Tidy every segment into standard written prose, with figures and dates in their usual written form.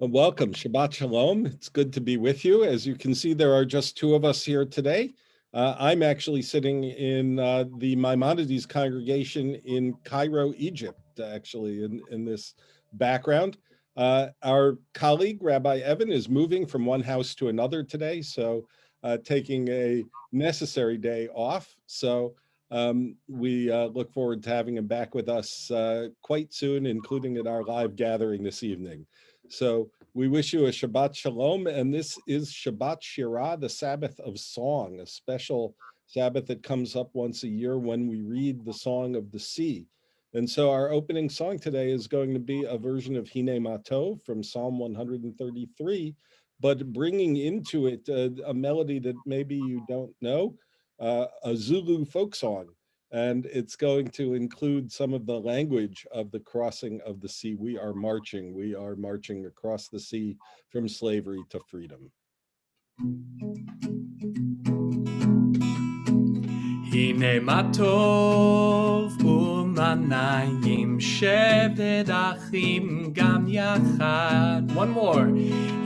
Well, welcome, Shabbat Shalom. It's good to be with you. As you can see, there are just two of us here today. I'm actually sitting in the Maimonides congregation in Cairo, Egypt, actually, in this background. Our colleague, Rabbi Evan, is moving from one house to another today, so taking a necessary day off. So we look forward to having him back with us quite soon, including at our live gathering this evening. So we wish you a Shabbat Shalom, and this is Shabbat Shirah, the Sabbath of Song, a special Sabbath that comes up once a year when we read the Song of the Sea. And so our opening song today is going to be a version of Hine Matov from Psalm 133, but bringing into it a melody that maybe you don't know, a Zulu folk song, and it's going to include some of the language of the crossing of the sea. We are marching across the sea from slavery to freedom. הנה מה טוב ומה נעים, שבת אחים גם יחד. One more.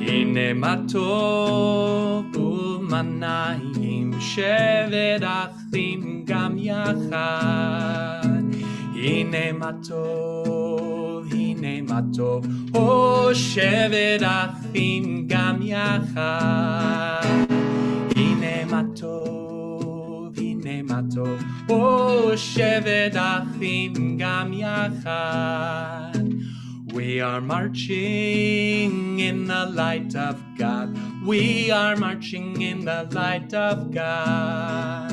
הנה מה טוב ומה נעים, שבת אחים גם יחד. הנה מה טוב, או שבת אחים גם יחד. הנה מה טוב, או שבת אחים גם יחד. We are marching in the light of God. We are marching in the light of God.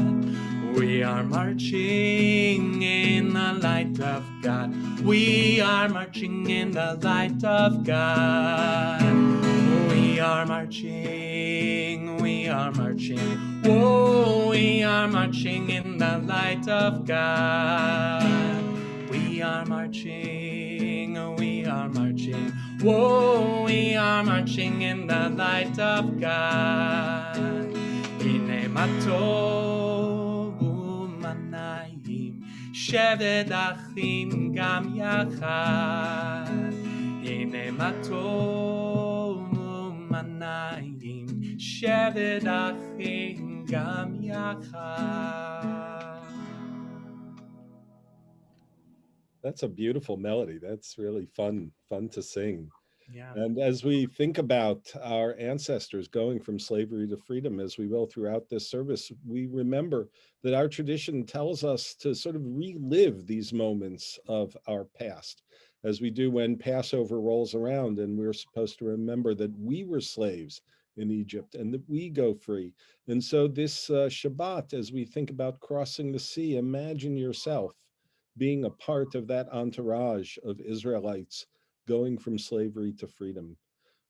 We are marching in the light of God. We are marching in the light of God. We are marching, oh, we are marching in the light of God. We are marching, oh, we are marching in the light of God. Hine ma tov u'ma na'im, shevet achim gam yachad. Hine ma tov u'ma na'im, shevet achim gam yachad. That's a beautiful melody. That's really fun to sing. Yeah. And as we think about our ancestors going from slavery to freedom, as we will throughout this service, we remember that our tradition tells us to sort of relive these moments of our past, as we do when Passover rolls around, and we're supposed to remember that we were slaves in Egypt and that we go free. And so this Shabbat, as we think about crossing the sea, imagine yourself being a part of that entourage of Israelites going from slavery to freedom.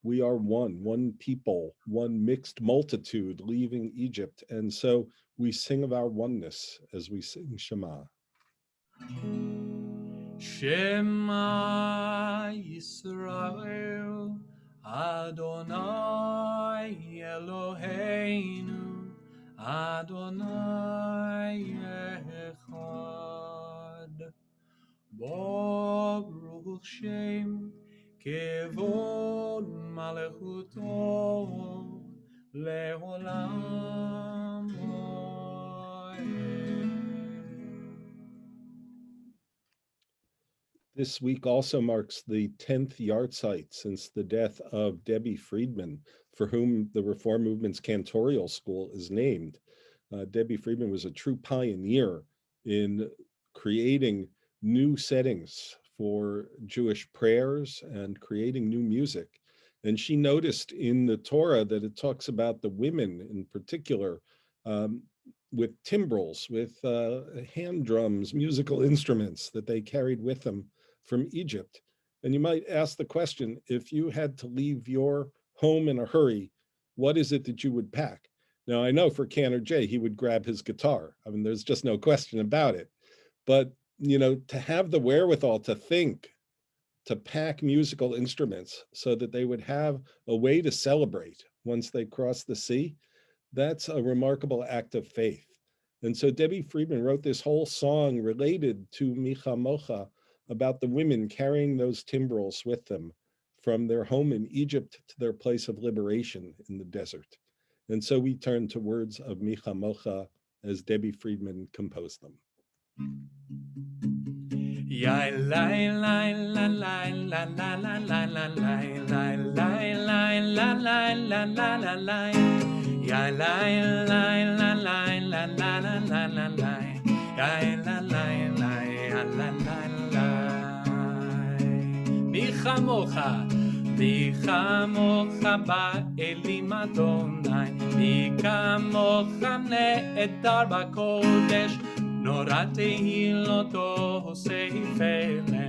We are one people, one mixed multitude leaving Egypt. And so we sing of our oneness as we sing Shema. Shema Yisrael, Adonai Eloheinu, Adonai Echad. Baruch Shem Kevod Malechuto Leolam Oed. This week also marks the 10th yahrzeit since the death of Debbie Friedman, for whom the Reform Movement's Cantorial School is named. Debbie Friedman was a true pioneer in creating new settings for Jewish prayers and creating new music. And she noticed in the Torah that it talks about the women in particular with timbrels, with hand drums, musical instruments that they carried with them from Egypt. And you might ask the question, if you had to leave your home in a hurry, what is it that you would pack? Now, I know for Cantor J, he would grab his guitar. I mean, there's just no question about it. But, you know, to have the wherewithal to think, to pack musical instruments so that they would have a way to celebrate once they cross the sea, that's a remarkable act of faith. And so Debbie Friedman wrote this whole song related to Micha Mocha about the women carrying those timbrels with them from their home in Egypt to their place of liberation in the desert. And so we turn to words of Micha Mocha as Debbie Friedman composed them. Ya la la la la la la la la la la la la la la la la la la la ya la la la la la la la la la la ya la la la la la la Micha Mocha Micha Mocha ba'elim Adonai Micha Mocha ne'edar ba'kodesh Nora tehilot osefele,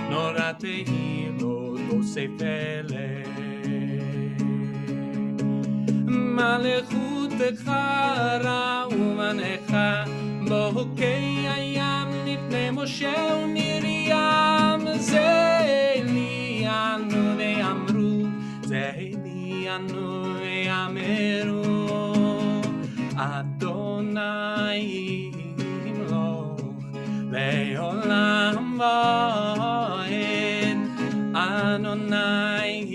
Nora tehilot osefele. Malechutecha ra'umanecha, Bohokei hayam nifnei Moshe u'Miriam, Ze'elianu ve'amru, Ze'elianu ve'ameru, Adonai Le'olam va'ed Adonai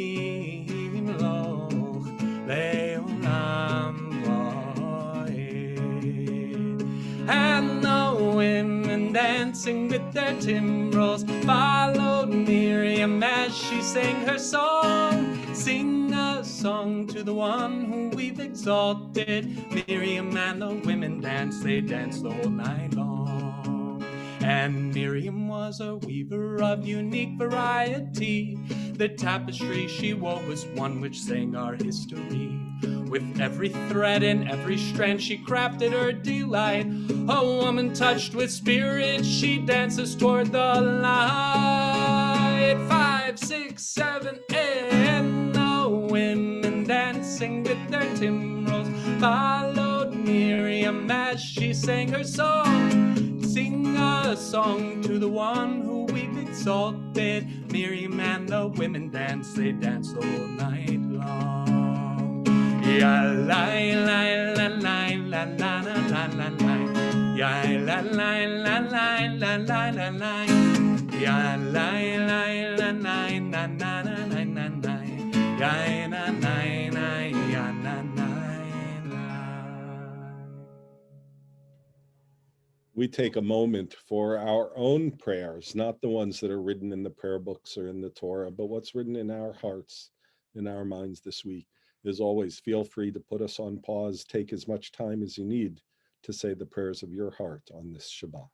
Himloch Le'olam va'ed And the women dancing with their timbrels followed Miriam as she sang her song. Sing a song to the one who we've exalted. Miriam and the women danced, they danced the whole night long. And Miriam was a weaver of unique variety. The tapestry she wove was one which sang our history. With every thread and every strand she crafted her delight. A woman touched with spirit, she dances toward the light. 5, 6, 7, 8, and the women dancing with their timbrels followed Miriam as she sang her song. Sing a song to the one who we've exalted. Miriam and the women dance, they dance all night long. Ya la la la la la la la la la la. Ya la la la la la la la la. Ya la la la la la la la la la. Ya na na na ya na na. We take a moment for our own prayers, not the ones that are written in the prayer books or in the Torah, but what's written in our hearts, in our minds this week. As always, feel free to put us on pause, take as much time as you need to say the prayers of your heart on this Shabbat.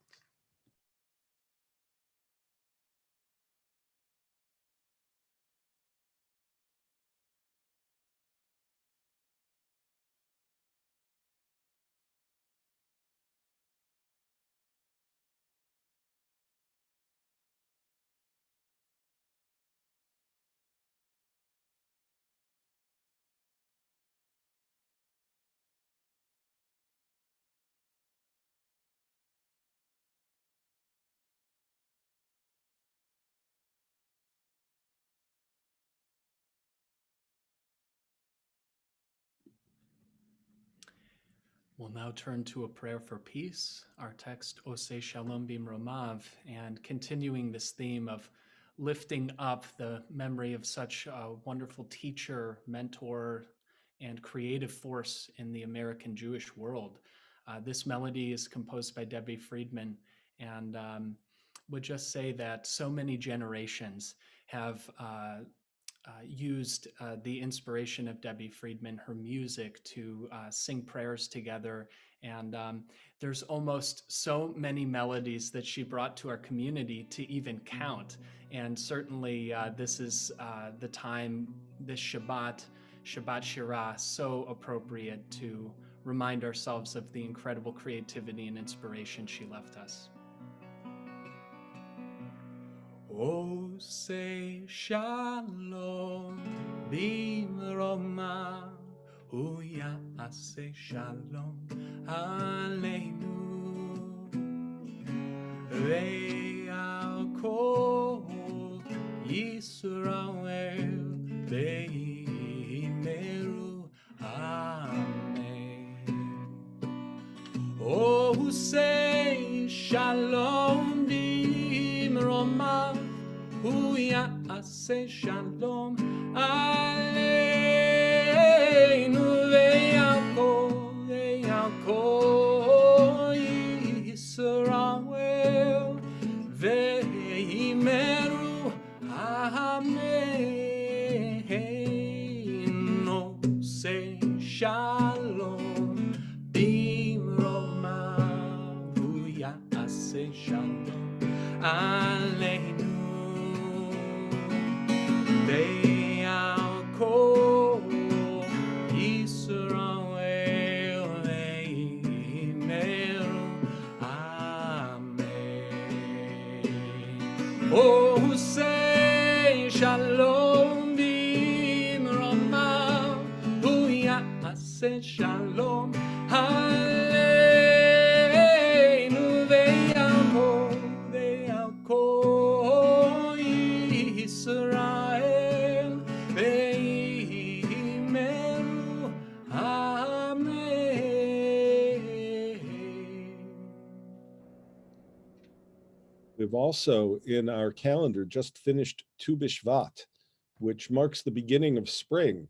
We'll now turn to a prayer for peace. Our text, Oseh Shalom Bimromav, and continuing this theme of lifting up the memory of such a wonderful teacher, mentor, and creative force in the American Jewish world. This melody is composed by Debbie Friedman, and would just say that so many generations have used the inspiration of Debbie Friedman, her music, to sing prayers together. And there's almost so many melodies that she brought to our community to even count. And certainly this is the time, this Shabbat Shirah, so appropriate to remind ourselves of the incredible creativity and inspiration she left us. Oseh Shalom Bimromav, Hu Ya'aseh Shalom Aleinu, Ve'al Kol Yisrael Ve'imeru Amen. Oseh Shalom Bimromav, hu ya'aseh shalom aleinu ve'al kol Yisrael ve'imeru amen. Say shalom bimromav hu ya'aseh shalom aleinu ve'al kol Yisrael ve'imeru amen. Oh, say shalom bimromav hu ya'aseh shalom aleinu ve'al kol Yisrael ve'imeru amen. We've also in our calendar just finished Tu B'Shvat, which marks the beginning of spring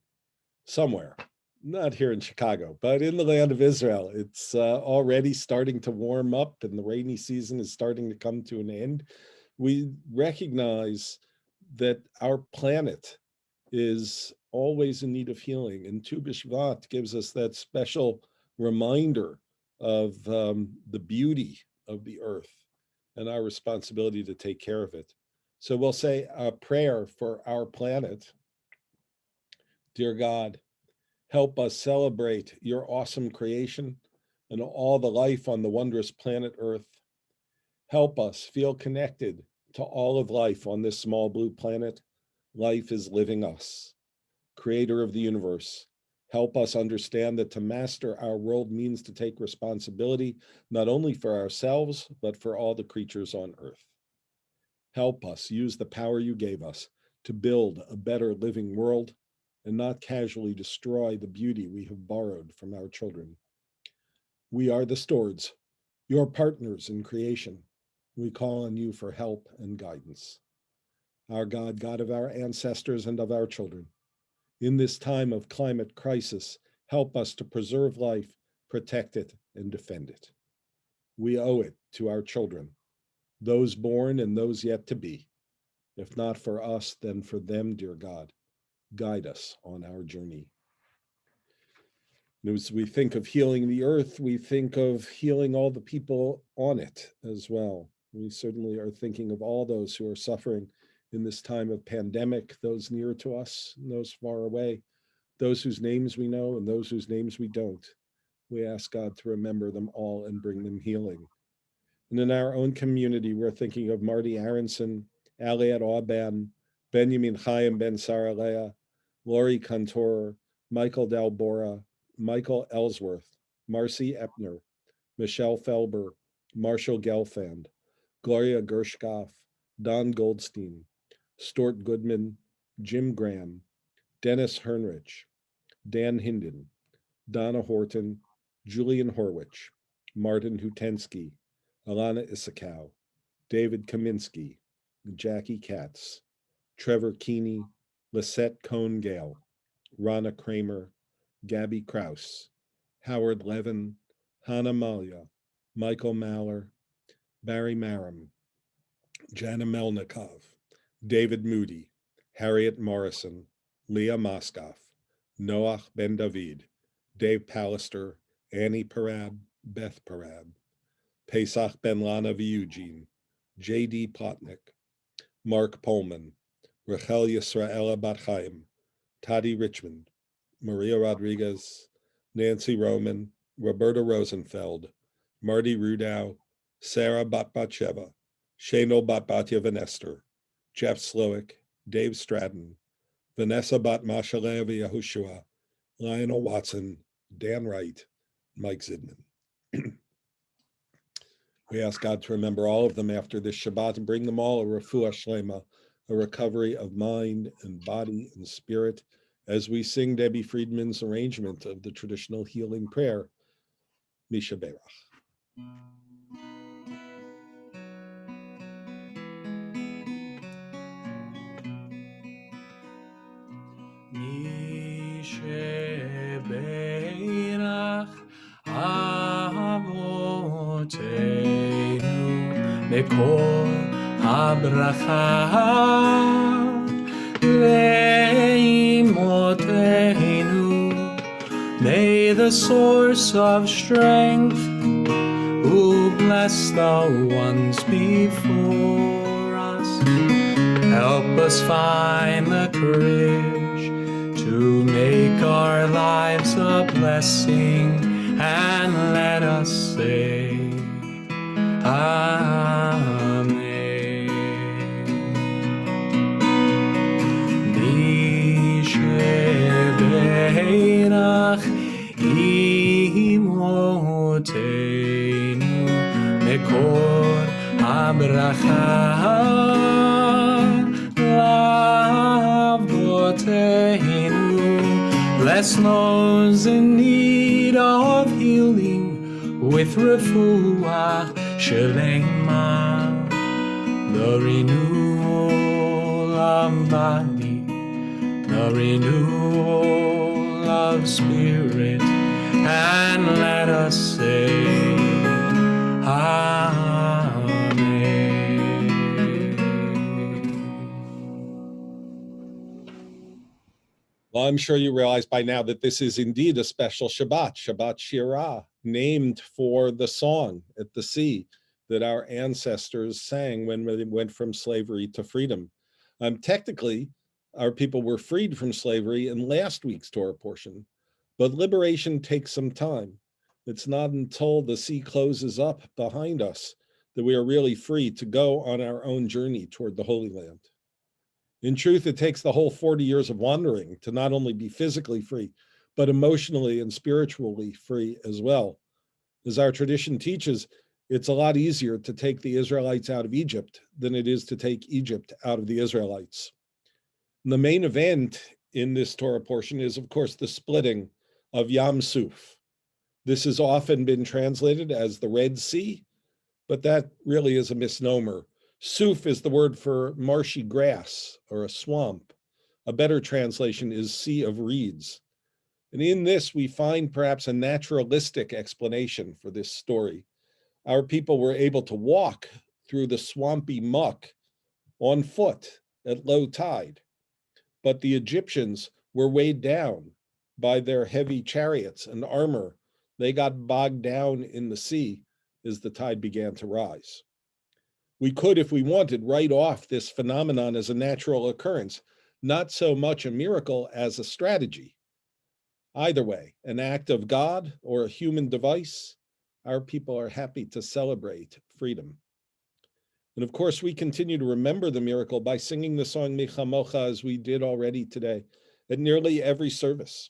somewhere, not here in Chicago, but in the land of Israel. It's already starting to warm up and the rainy season is starting to come to an end. We recognize that our planet is always in need of healing, and Tu B'Shvat gives us that special reminder of the beauty of the earth and our responsibility to take care of it. So we'll say a prayer for our planet. Dear God, help us celebrate your awesome creation and all the life on the wondrous planet Earth. Help us feel connected to all of life on this small blue planet. Life is living us. Creator of the universe, help us understand that to master our world means to take responsibility, not only for ourselves, but for all the creatures on Earth. Help us use the power you gave us to build a better living world and not casually destroy the beauty we have borrowed from our children. We are the stewards, your partners in creation. We call on you for help and guidance. Our God, God of our ancestors and of our children, in this time of climate crisis, help us to preserve life, protect it, and defend it. We owe it to our children, those born and those yet to be. If not for us, then for them, dear God. Guide us on our journey. And as we think of healing the earth, we think of healing all the people on it as well. We certainly are thinking of all those who are suffering in this time of pandemic, those near to us and those far away, those whose names we know and those whose names we don't. We ask God to remember them all and bring them healing. And in our own community, we're thinking of Marty Aronson, Aliat Auban, Benjamin Chaim Ben Saralea, Lori Cantor, Michael Dalbora, Michael Ellsworth, Marcy Epner, Michelle Felber, Marshall Gelfand, Gloria Gershkoff, Don Goldstein, Stuart Goodman, Jim Graham, Dennis Hernrich, Dan Hinden, Donna Horton, Julian Horwich, Martin Hutensky, Alana Issakow, David Kaminsky, Jackie Katz, Trevor Keeney, Lisette Cohn Gale, Rana Kramer, Gabby Kraus, Howard Levin, Hannah Malia, Michael Maller, Barry Maram, Jana Melnikov, David Moody, Harriet Morrison, Leah Moskoff, Noach Ben David, Dave Pallister, Annie Parab, Beth Parab, Pesach Ben Lana Eugene, J.D. Plotnick, Mark Pullman, Rachel Yisraela Bat Chaim, Toddy Richmond, Maria Rodriguez, Nancy Roman, Roberta Rosenfeld, Marty Rudow, Sarah Batbatsheva, Shanel Batbatya Van Esther, Jeff Slowick, Dave Stratton, Vanessa Batmashalev Yahushua, Lionel Watson, Dan Wright, Mike Zidman. We ask God to remember all of them after this Shabbat and bring them all a refuah shlema, a recovery of mind and body and spirit, as we sing Debbie Friedman's arrangement of the traditional healing prayer, Misha . sheberach Avotenu Mekol habracha Leimotenu. May the source of strength who bless the ones before us help us find the courage to make our lives a blessing, and let us say Amen. Misheberach imotenu mekor habracha lavotenu. Bless those in need of healing with refuah shelema, the renewal of body, the renewal of spirit, and let us say Amen. Well, I'm sure you realize by now that this is indeed a special Shabbat, Shabbat Shirah, named for the song at the sea that our ancestors sang when they went from slavery to freedom. Technically, our people were freed from slavery in last week's Torah portion, but liberation takes some time. It's not until the sea closes up behind us that we are really free to go on our own journey toward the Holy Land. In truth, it takes the whole 40 years of wandering to not only be physically free, but emotionally and spiritually free as well. As our tradition teaches, it's a lot easier to take the Israelites out of Egypt than it is to take Egypt out of the Israelites. And the main event in this Torah portion is, of course, the splitting of Yam Suf. This has often been translated as the Red Sea, but that really is a misnomer. Suf is the word for marshy grass or a swamp. A better translation is Sea of Reeds. And in this, we find perhaps a naturalistic explanation for this story. Our people were able to walk through the swampy muck on foot at low tide, but the Egyptians were weighed down by their heavy chariots and armor. They got bogged down in the sea as the tide began to rise. We could, if we wanted, write off this phenomenon as a natural occurrence, not so much a miracle as a strategy. Either way, an act of God or a human device, our people are happy to celebrate freedom. And of course, we continue to remember the miracle by singing the song Mi Chamocha, as we did already today, at nearly every service.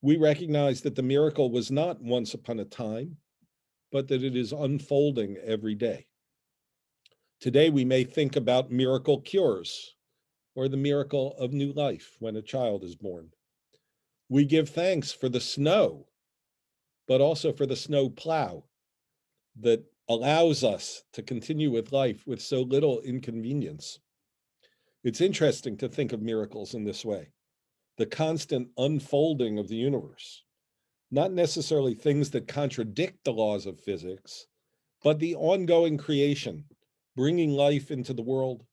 We recognize that the miracle was not once upon a time, but that it is unfolding every day. Today, we may think about miracle cures or the miracle of new life when a child is born. We give thanks for the snow, but also for the snow plow that allows us to continue with life with so little inconvenience. It's interesting to think of miracles in this way, the constant unfolding of the universe, not necessarily things that contradict the laws of physics, but the ongoing creation, bringing life into the world,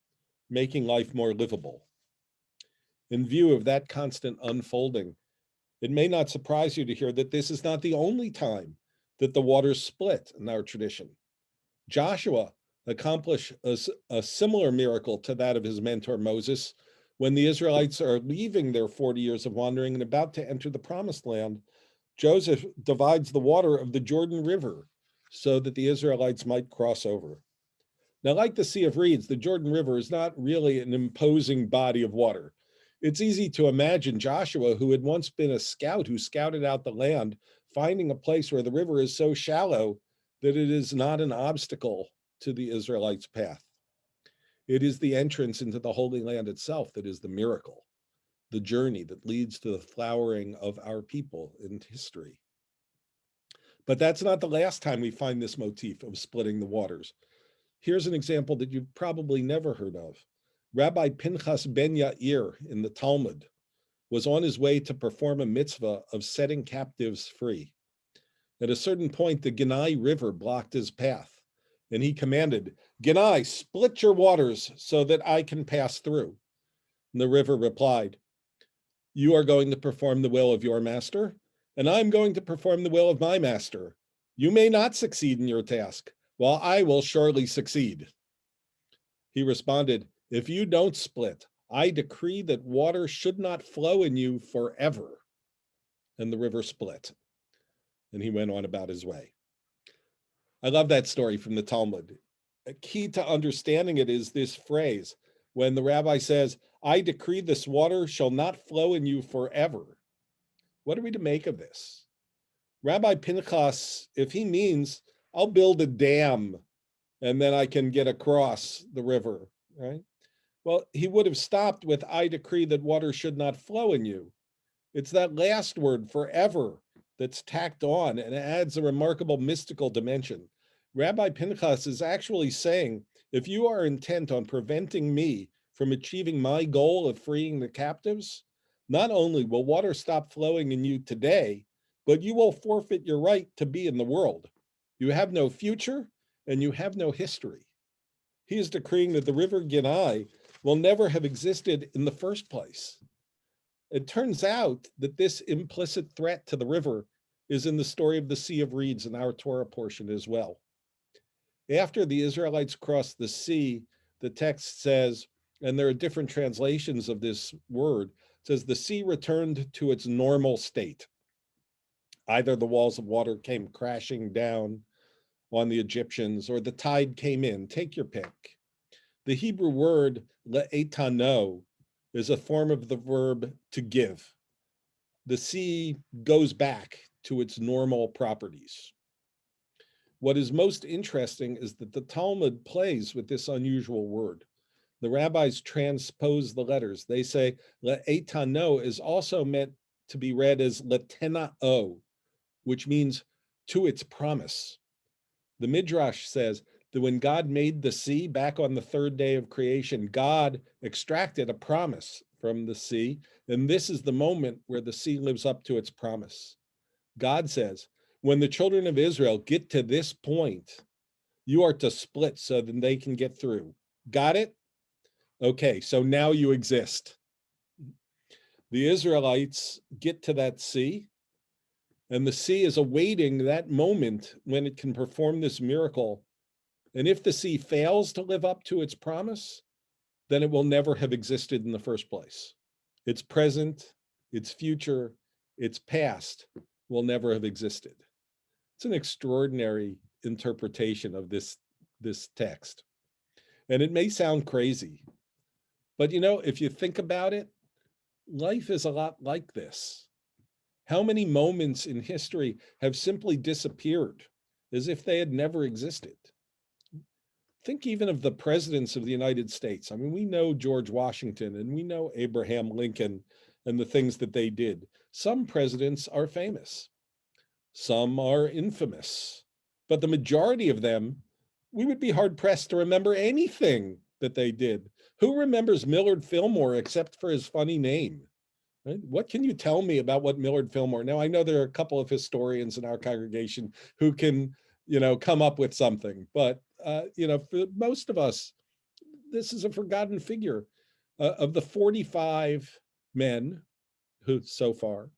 making life more livable. In view of that constant unfolding, it may not surprise you to hear that this is not the only time that the waters split in our tradition. Joshua accomplished a similar miracle to that of his mentor Moses when the Israelites are leaving their 40 years of wandering and about to enter the promised land. Joseph divides the water of the Jordan River so that the Israelites might cross over. Now, like the Sea of Reeds, the Jordan River is not really an imposing body of water. It's easy to imagine Joshua, who had once been a scout who scouted out the land, finding a place where the river is so shallow that it is not an obstacle to the Israelites' path. It is the entrance into the Holy Land itself that is the miracle, the journey that leads to the flowering of our people in history. But that's not the last time we find this motif of splitting the waters. Here's an example that you've probably never heard of. Rabbi Pinchas ben Yair in the Talmud was on his way to perform a mitzvah of setting captives free. At a certain point, the Genai River blocked his path, and he commanded, "Genai, split your waters so that I can pass through." And the river replied, "You are going to perform the will of your master, and I'm going to perform the will of my master. You may not succeed in your task, while I will surely succeed." He responded, "If you don't split, I decree that water should not flow in you forever." And the river split, and he went on about his way. I love that story from the Talmud. A key to understanding it is this phrase, when the rabbi says, "I decree this water shall not flow in you forever." What are we to make of this? Rabbi Pinchas, if he means, I'll build a dam and then I can get across the river, right? Well, he would have stopped with, "I decree that water should not flow in you." It's that last word, forever, that's tacked on and adds a remarkable mystical dimension. Rabbi Pinchas is actually saying, if you are intent on preventing me from achieving my goal of freeing the captives, not only will water stop flowing in you today, but you will forfeit your right to be in the world. You have no future and you have no history. He is decreeing that the river Genai will never have existed in the first place. It turns out that this implicit threat to the river is in the story of the Sea of Reeds in our Torah portion as well. After the Israelites crossed the sea, the text says, and there are different translations of this word, it says the sea returned to its normal state. Either the walls of water came crashing down on the Egyptians or the tide came in, take your pick. The Hebrew word le'etano is a form of the verb to give. The sea goes back to its normal properties. What is most interesting is that the Talmud plays with this unusual word. The rabbis transpose the letters. They say le'etano is also meant to be read as letena'o, which means to its promise. The Midrash says that when God made the sea back on the third day of creation, God extracted a promise from the sea, and this is the moment where the sea lives up to its promise. God says, when the children of Israel get to this point, you are to split so that they can get through. Got it? Okay, so now you exist. The Israelites get to that sea, and the sea is awaiting that moment when it can perform this miracle. And if the sea fails to live up to its promise, then it will never have existed in the first place. Its present, its future, its past will never have existed. It's an extraordinary interpretation of this text. And it may sound crazy, but if you think about it, life is a lot like this. How many moments in history have simply disappeared as if they had never existed? Think even of the presidents of the United States. I mean, we know George Washington and we know Abraham Lincoln and the things that they did. Some presidents are famous. Some are infamous. But the majority of them, we would be hard pressed to remember anything that they did. Who remembers Millard Fillmore except for his funny name? Right? What can you tell me about what Millard Fillmore? Now, I know there are a couple of historians in our congregation who can, come up with something, but for most of us, this is a forgotten figure. Of the 45 men who so far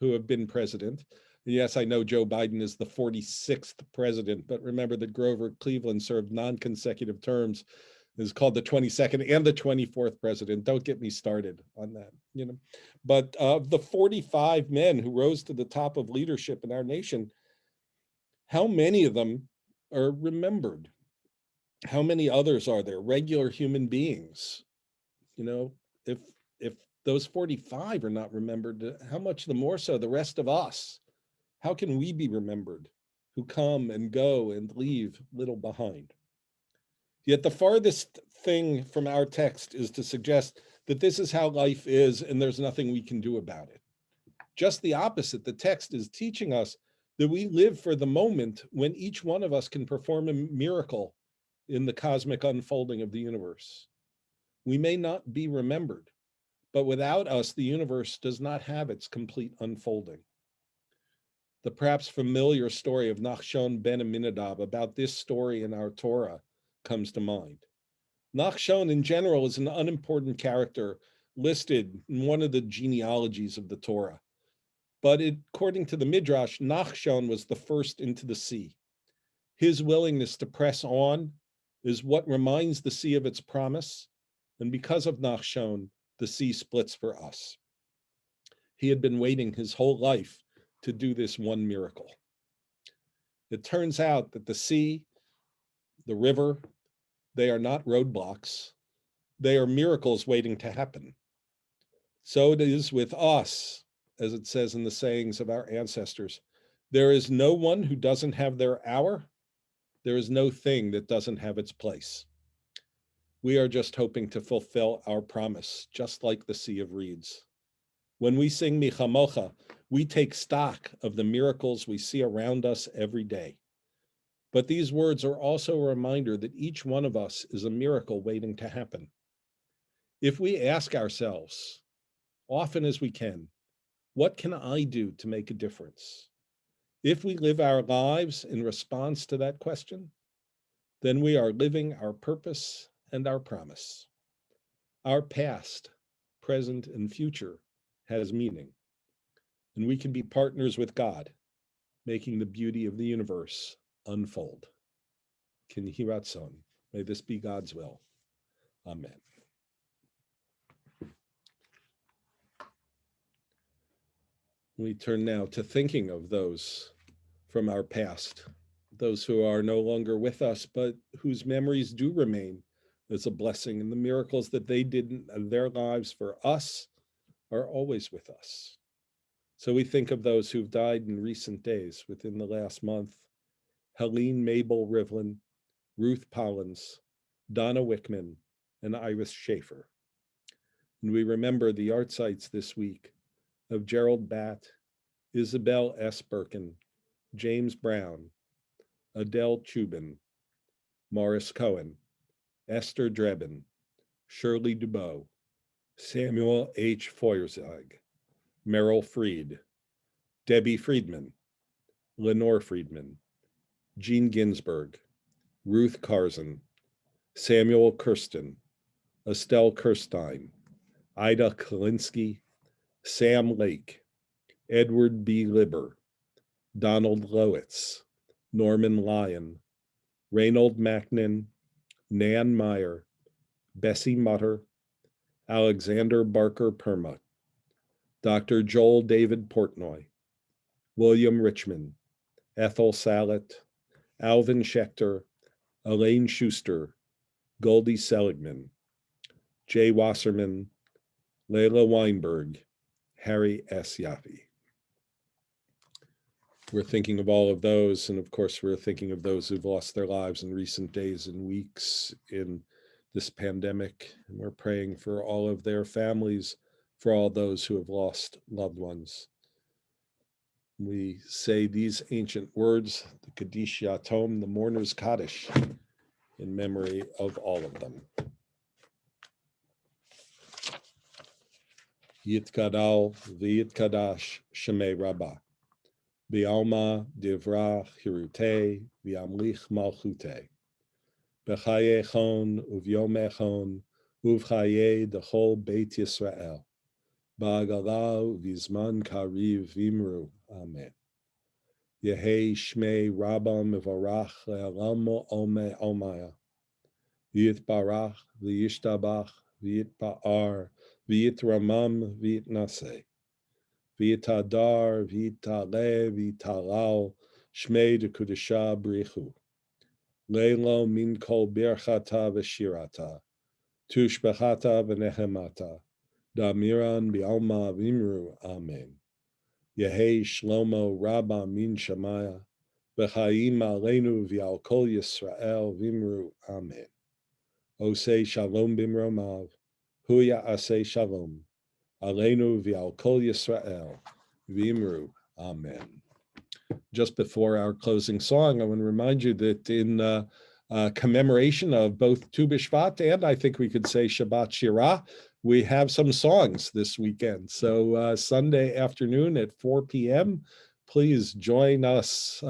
who have been president, and yes, I know Joe Biden is the 46th president, but remember that Grover Cleveland served non-consecutive terms. Is called the 22nd and the 24th president. Don't get me started on that, But of the 45 men who rose to the top of leadership in our nation, how many of them are remembered? How many others are there? Regular human beings. If those 45 are not remembered, how much the more so the rest of us? How can we be remembered who come and go and leave little behind? Yet the farthest thing from our text is to suggest that this is how life is and there's nothing we can do about it. Just the opposite, the text is teaching us that we live for the moment when each one of us can perform a miracle in the cosmic unfolding of the universe. We may not be remembered, But without us, the universe does not have its complete unfolding. The perhaps familiar story of Nachshon ben Aminadab about this story in our Torah comes to mind. Nachshon in general is an unimportant character listed in one of the genealogies of the Torah. But according to the Midrash, Nachshon was the first into the sea. His willingness to press on is what reminds the sea of its promise. And because of Nachshon, the sea splits for us. He had been waiting his whole life to do this one miracle. It turns out that the sea, the river, they are not roadblocks. They are miracles waiting to happen. So it is with us, as it says in the sayings of our ancestors. There is no one who doesn't have their hour. There is no thing that doesn't have its place. We are just hoping to fulfill our promise, just like the Sea of Reeds. When we sing Michamocha, we take stock of the miracles we see around us every day. But these words are also a reminder that each one of us is a miracle waiting to happen. If we ask ourselves, often as we can, what can I do to make a difference? If we live our lives in response to that question, then we are living our purpose and our promise. Our past, present, and future has meaning, and we can be partners with God, making the beauty of the universe unfold. Ken Yehi Ratzon. May this be God's will. Amen. We turn now to thinking of those from our past, those who are no longer with us, but whose memories do remain as a blessing, and the miracles that they did in their lives for us are always with us. So we think of those who've died in recent days, within the last month: Helene Mabel Rivlin, Ruth Pollins, Donna Wickman, and Iris Schaefer. And we remember the art sites this week of Gerald Batt, Isabel S. Birkin, James Brown, Adele Chubin, Morris Cohen, Esther Drebin, Shirley Dubois, Samuel H. Feuerzag, Merrill Freed, Debbie Friedman, Lenore Friedman, Jean Ginsburg, Ruth Carson, Samuel Kirsten, Estelle Kirstein, Ida Kalinsky, Sam Lake, Edward B. Libber, Donald Lowitz, Norman Lyon, Reynold Macnin, Nan Meyer, Bessie Mutter, Alexander Barker Perma, Dr. Joel David Portnoy, William Richmond, Ethel Sallet, Alvin Schechter, Elaine Schuster, Goldie Seligman, Jay Wasserman, Layla Weinberg, Harry S. Yaffe. We're thinking of all of those, and of course, we're thinking of those who've lost their lives in recent days and weeks in this pandemic, and we're praying for all of their families, for all those who have lost loved ones. We say these ancient words, the Kaddish Yatom, the mourner's Kaddish, in memory of all of them. Yitkadal v'yitkadash Shemei Rabbah, B'alma divrach hirute v'amlich malchute, B'chaye chon uv'yom echon uv'chaye dechol Beit Yisrael, Ba'agala v'zman kariv v'imru. Amen. Yehei Shmei Rabbah Mivarach le'alam ome omaya, V'yitbarach v'yishtabach v'yitba'ar v'yitramam v'yitnaseh, V'yitadar v'yitale v'yitalal Shmei dekudesha brichu, Leilo min kol birchata v'shirata, Tushbechata v'nehemata, Damiran b'alma v'imru. Amen. Yehei Shlomo Rabbah min Shemaya, B'chaim aleinu v'al kol Yisrael v'imru. Amen. Osei shalom bimromav, huya asei shalom, aleinu v'al kol Yisrael v'imru. Amen. Just before our closing song, I want to remind you that in commemoration of both Tu B'Shvat and I think we could say Shabbat Shirah, we have some songs this weekend. So Sunday afternoon at 4 p.m., please join us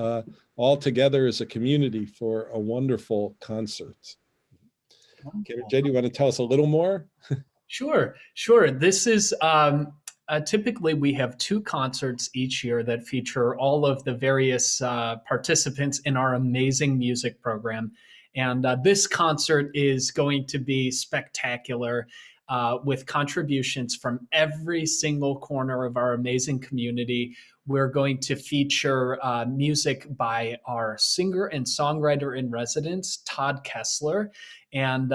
all together as a community for a wonderful concert. Jay, do you want to tell us a little more? Sure. This is typically we have 2 concerts each year that feature all of the various participants in our amazing music program. And this concert is going to be spectacular with contributions from every single corner of our amazing community. We're going to feature music by our singer and songwriter in residence, Todd Kessler, and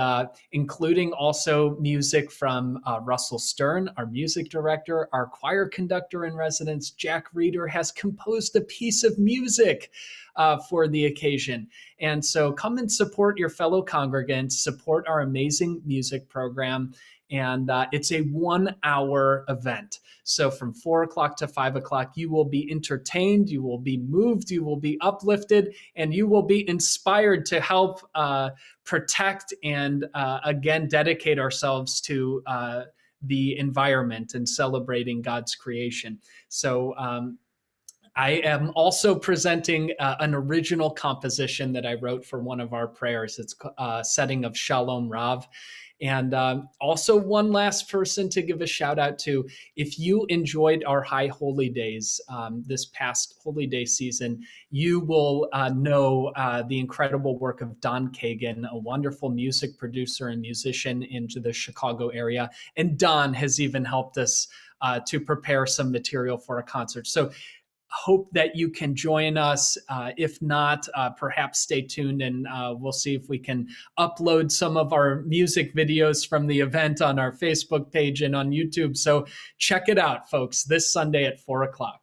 including also music from Russell Stern, our music director. Our choir conductor in residence, Jack Reeder, has composed a piece of music for the occasion. And so come and support your fellow congregants, support our amazing music program. And it's a 1-hour event. So from 4 o'clock to 5 o'clock, you will be entertained, you will be moved, you will be uplifted, and you will be inspired to help protect and again dedicate ourselves to the environment and celebrating God's creation. So I am also presenting an original composition that I wrote for one of our prayers. It's a setting of Shalom Rav. And also one last person to give a shout out to. If you enjoyed our High Holy Days this past Holy Day season, you will know the incredible work of Don Kagan, a wonderful music producer and musician into the Chicago area. And Don has even helped us to prepare some material for a concert. So hope that you can join us. If not, perhaps stay tuned and we'll see if we can upload some of our music videos from the event on our Facebook page and on YouTube. So check it out, folks, this Sunday at 4 o'clock.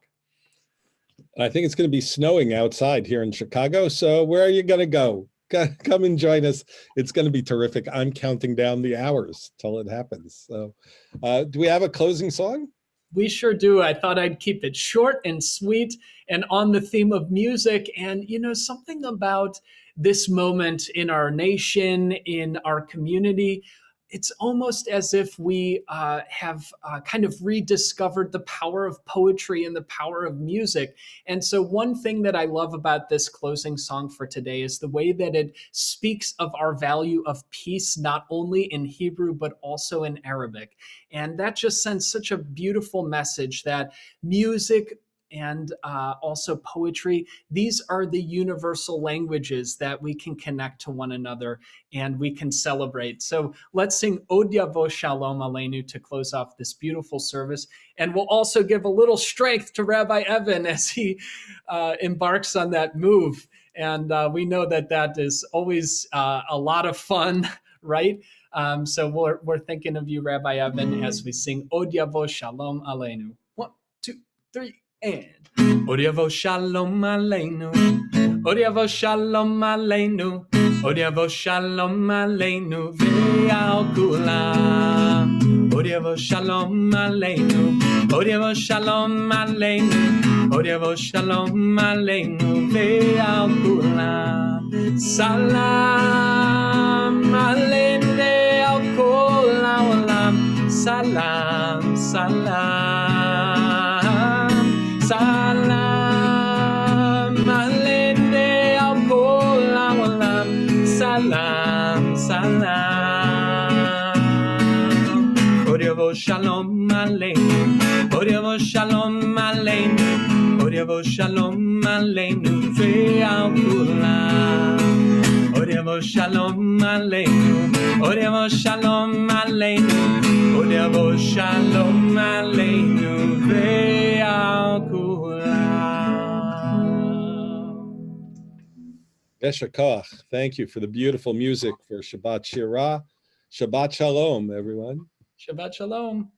I think it's going to be snowing outside here in Chicago. So where are you going to go? Come and join us. It's going to be terrific. I'm counting down the hours till it happens. So do we have a closing song? We sure do. I thought I'd keep it short and sweet and on the theme of music. And, you know, something about this moment in our nation, in our community, it's almost as if we have kind of rediscovered the power of poetry and the power of music. And so one thing that I love about this closing song for today is the way that it speaks of our value of peace, not only in Hebrew, but also in Arabic. And that just sends such a beautiful message that music and also poetry, these are the universal languages that we can connect to one another and we can celebrate. So let's sing Od Yavo Shalom Aleinu to close off this beautiful service. And we'll also give a little strength to Rabbi Evan as he embarks on that move. And we know that that is always a lot of fun, right? So we're thinking of you, Rabbi Evan, as we sing Od Yavo Shalom Aleinu. 1, 2, 3. And Od Yavo Shalom Aleinu, Od Yavo Shalom Aleinu, Od Yavo Shalom Aleinu ve'al kulam. Od Yavo Shalom Aleinu, Od Yavo Shalom Aleinu, Od Yavo Shalom Aleinu ve'al kulam. Salam Aleinu ve'al kol ha'olam. Salam, salam. Salam Aleinu al kol ha'olam. Salam, salam. Od Yavo Shalom Aleinu, Od Yavo Shalom Aleinu, Od Yavo Shalom Aleinu ve'al kulam. Od Yavo Shalom Aleinu, Od Yavo Shalom Aleinu, Od Yavo Shalom Aleinu ve'al kulam. Yesher Koach. Thank you for the beautiful music for Shabbat Shirah. Shabbat Shalom, everyone. Shabbat Shalom.